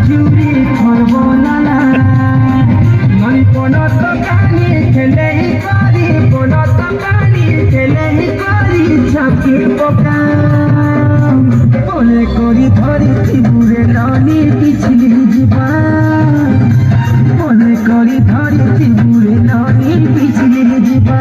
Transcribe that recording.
ঝুরি সর্বনালা নই পনত কানি খেলেই করি পনত কানি খেলেই করি ঝাঁকি পোকা মনে করি ধরিছি বুড়ে ননি পিছলি ଯିବା মনে করি ধরিছি বুড়ে ননি পিছলি ଯିବା